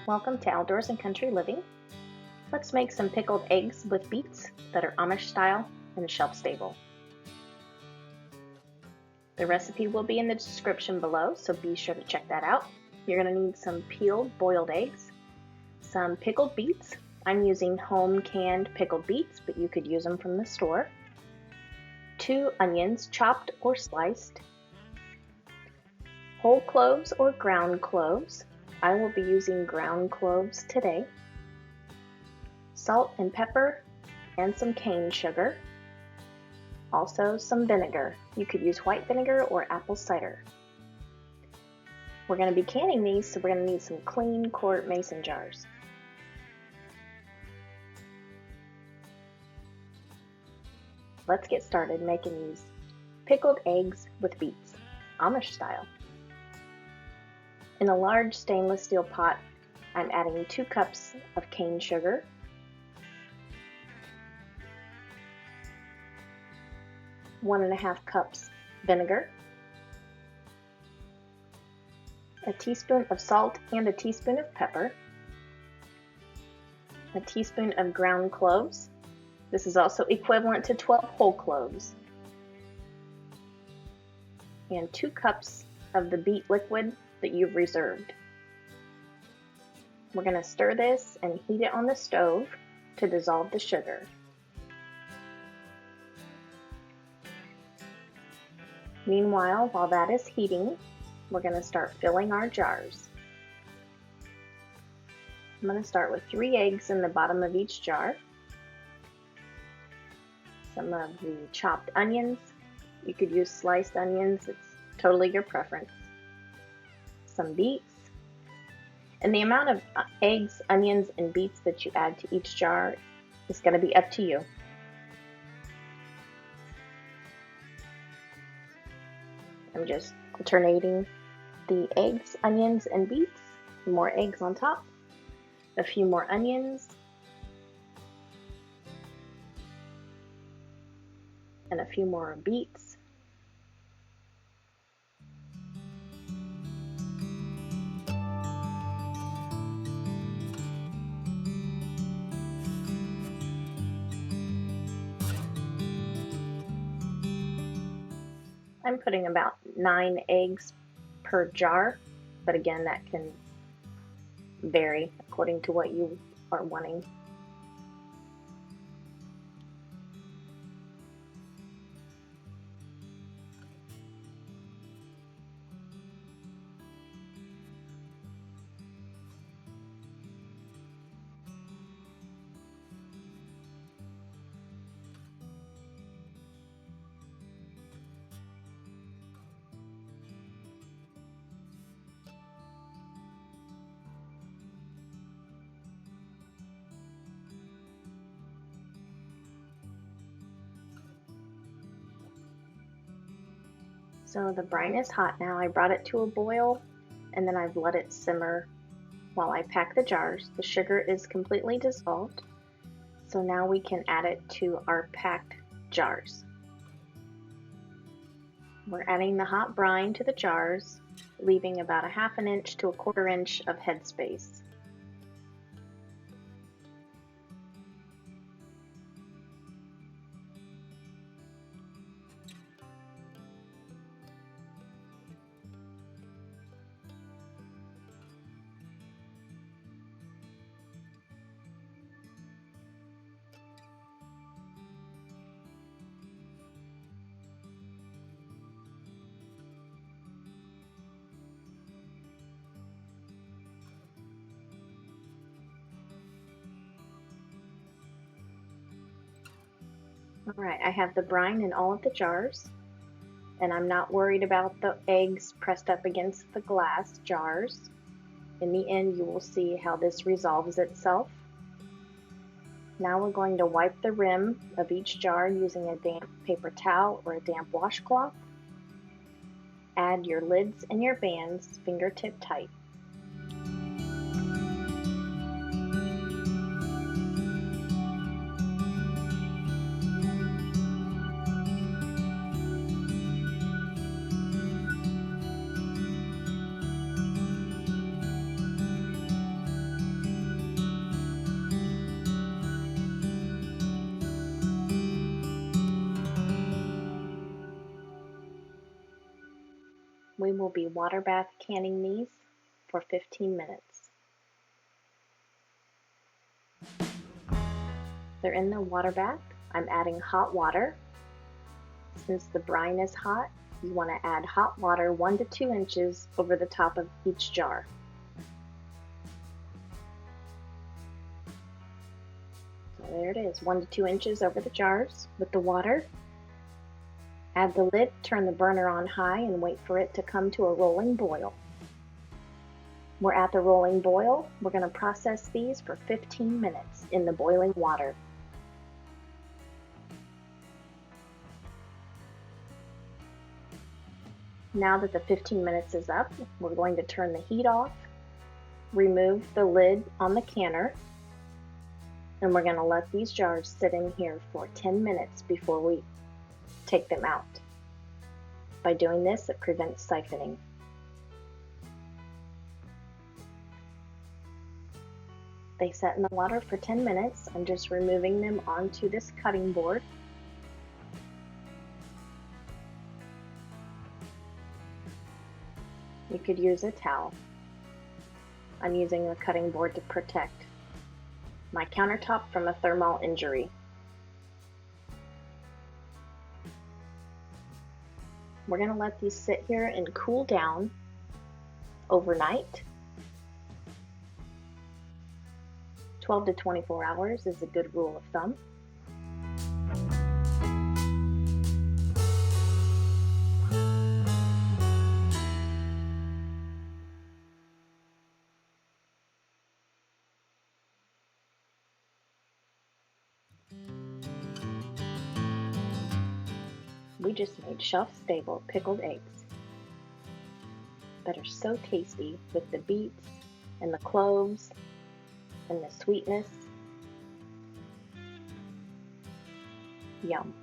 Welcome to Outdoors and Country Living. Let's make some pickled eggs with beets that are Amish style and shelf stable. The recipe will be in the description below, so be sure to check that out. You're going to need some peeled boiled eggs, some pickled beets. I'm using home canned pickled beets, but you could use them from the store. 2 onions, chopped or sliced. Whole cloves or ground cloves. I will be using ground cloves today. Salt and pepper and some cane sugar. Also some vinegar. You could use white vinegar or apple cider. We're going to be canning these, so we're going to need some clean quart mason jars. Let's get started making these pickled eggs with beets, Amish style. In a large stainless steel pot, I'm adding 2 cups of cane sugar, 1.5 cups vinegar, a teaspoon of salt and a teaspoon of pepper, a teaspoon of ground cloves. This is also equivalent to 12 whole cloves, and 2 cups of the beet liquid that you've reserved. We're going to stir this and heat it on the stove to dissolve the sugar. Meanwhile, while that is heating, we're going to start filling our jars. I'm going to start with 3 eggs in the bottom of each jar, some of the chopped onions. You could use sliced onions, it's totally your preference. Some beets, and the amount of eggs, onions, and beets that you add to each jar is going to be up to you. I'm just alternating the eggs, onions, and beets. More eggs on top, a few more onions, and a few more beets. I'm putting about 9 eggs per jar, but again, that can vary according to what you are wanting. So the brine is hot now. I brought it to a boil and then I've let it simmer while I pack the jars. The sugar is completely dissolved, so now we can add it to our packed jars. We're adding the hot brine to the jars, leaving about a 1/2 inch to a 1/4 inch of headspace. Alright, I have the brine in all of the jars, and I'm not worried about the eggs pressed up against the glass jars. In the end, you will see how this resolves itself. Now we're going to wipe the rim of each jar using a damp paper towel or a damp washcloth. Add your lids and your bands fingertip tight. We will be water bath canning these for 15 minutes. They're in the water bath. I'm adding hot water. Since the brine is hot, you want to add hot water 1 to 2 inches over the top of each jar. So there it is, 1 to 2 inches over the jars with the water. Add the lid, turn the burner on high, and wait for it to come to a rolling boil. We're at the rolling boil. We're going to process these for 15 minutes in the boiling water. Now that the 15 minutes is up, we're going to turn the heat off, remove the lid on the canner, and we're going to let these jars sit in here for 10 minutes before we take them out. By doing this, it prevents siphoning. They sat in the water for 10 minutes. I'm just removing them onto this cutting board. You could use a towel. I'm using a cutting board to protect my countertop from a thermal injury. We're going to let these sit here and cool down overnight. 12 to 24 hours is a good rule of thumb. We just made shelf-stable pickled eggs that are so tasty with the beets and the cloves and the sweetness. Yum.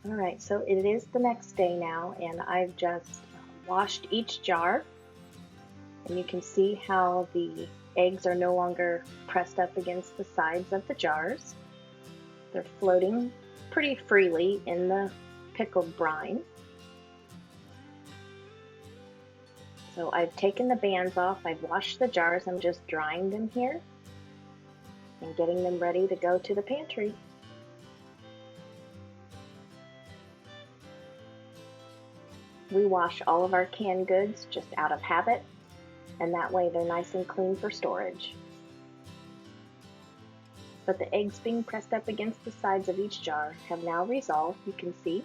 Alright, so it is the next day now, and I've just washed each jar, and you can see how the eggs are no longer pressed up against the sides of the jars. They're floating pretty freely in the pickled brine. So I've taken the bands off, I've washed the jars, I'm just drying them here and getting them ready to go to the pantry. We wash all of our canned goods just out of habit, and that way they're nice and clean for storage. But the eggs being pressed up against the sides of each jar have now resolved, you can see.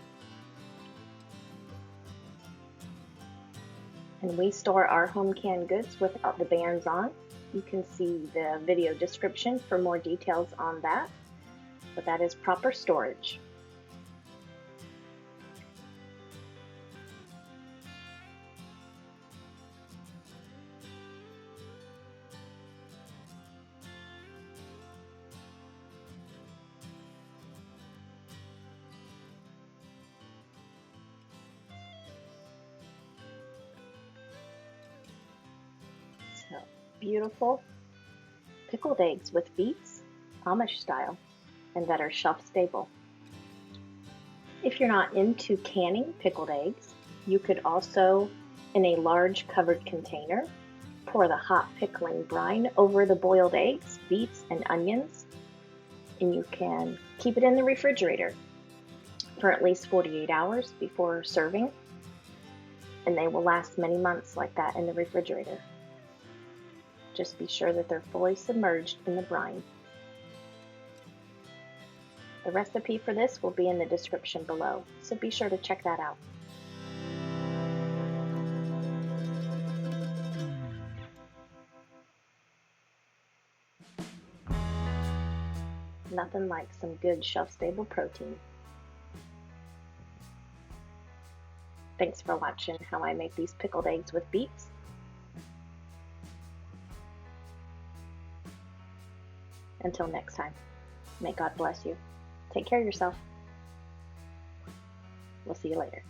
And we store our home canned goods without the bands on. You can see the video description for more details on that, but that is proper storage. So, beautiful pickled eggs with beets, Amish style, and that are shelf stable. If you're not into canning pickled eggs, you could also, in a large covered container, pour the hot pickling brine over the boiled eggs, beets, and onions, and you can keep it in the refrigerator for at least 48 hours before serving, and they will last many months like that in the refrigerator. Just be sure that they're fully submerged in the brine. The recipe for this will be in the description below, so be sure to check that out. Nothing like some good shelf-stable protein. Thanks for watching how I make these pickled eggs with beets. Until next time, may God bless you. Take care of yourself. We'll see you later.